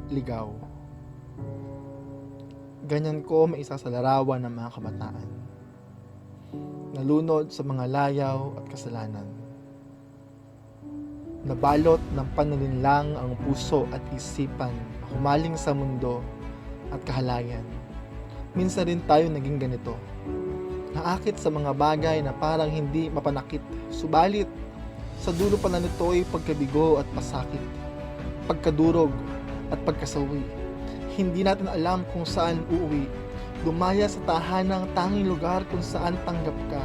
Ligaw. Ganyan ko maisa sa larawan ng mga kabataan. Nalunod sa mga layaw at kasalanan. Nabalot ng panalinlang ang puso at isipan na humaling sa mundo at kahalayan. Minsan rin tayo naging ganito. Naakit sa mga bagay na parang hindi mapanakit. Subalit, sa dulo pala nito ay pagkabigo at pasakit, pagkadurog at pagkasawi. Hindi natin alam kung saan uuwi. Lumaya sa tahanang tanging lugar kung saan tanggap ka.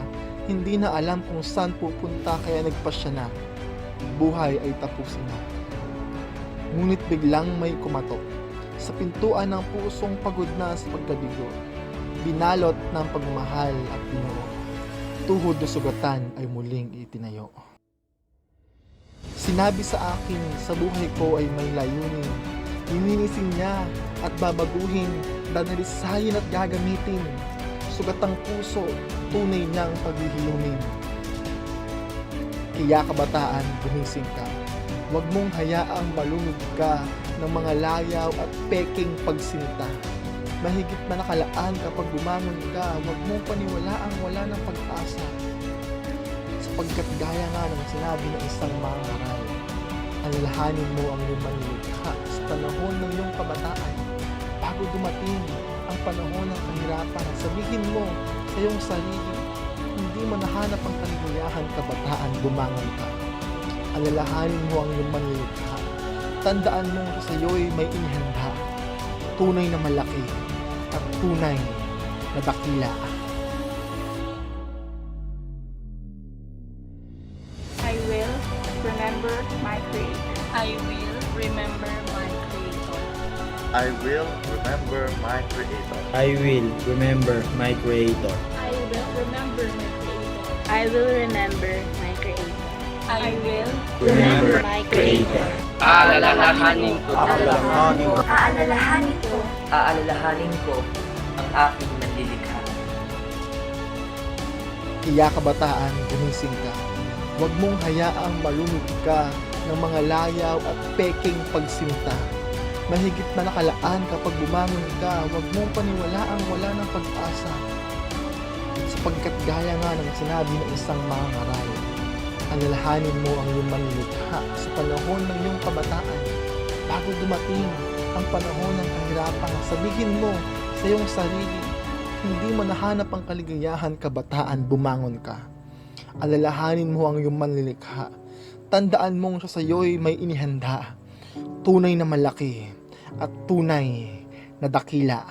Hindi na alam kung saan pupunta kaya nagpasya na. Buhay ay tapusin na. Ngunit biglang may kumatok sa pintuan ng pusong pagod na sa pagkabigo. Binalot ng pagmamahal at binuo. Tuhod na sugatan ay muling itinayo. Sinabi sa akin, sa buhay ko ay may layunin. Linisin niya at babaguhin, danalisayin at gagamitin. Sugatang puso, tunay niyang paghihilumin. Kaya kabataan, gumising ka. Huwag mong hayaang malunod ka ng mga layaw at peking pagsinta. Mahigit na nakalaan kapag bumangon ka, huwag mong paniwalaang wala ng pag-asa. Sapagkat gaya nga ng sinabi ng isang mangaral, alalahanin mo ang iyong manlilikha sa panahon ng iyong kabataan. Bago dumating ang panahon ng kahirapan, sabihin mo sa iyong sarili, hindi mo nahanap ang kaligayahan kabataan, bumangon ka. Alalahanin mo ang iyong manlilikha. Tandaan mo sa iyo'y may inihanda, tunay na malaki at tunay na dakila. I will remember my Creator. I will remember my Creator. I will remember my Creator. I will remember my Creator. I will remember my Creator. I will remember my Creator. I will Remember my Creator. Aalalahanin ko Aalalahanin ko aalalahanin ko ang aking manlilikha. Kaya kabataan, gumising ka. Huwag mong hayaang malunod ka ng mga layaw at peking pagsinta. Mahigit na nakalaan kapag bumangon ka, huwag mong paniwalaang wala ng pag-asa. Sapagkat gaya nga ng sinabi ng isang mangaral, alalahanin mo ang iyong manlilikha sa panahon ng iyong kabataan. Bago dumating ang panahon ng kahirapan, sabihin mo sa iyong sarili, hindi mo nahanap ang kaligayahan kabataan, bumangon ka. Alalahanin mo ang iyong manlilikha. Tandaan mong sa iyo'y may inihanda, tunay na malaki at tunay na dakila.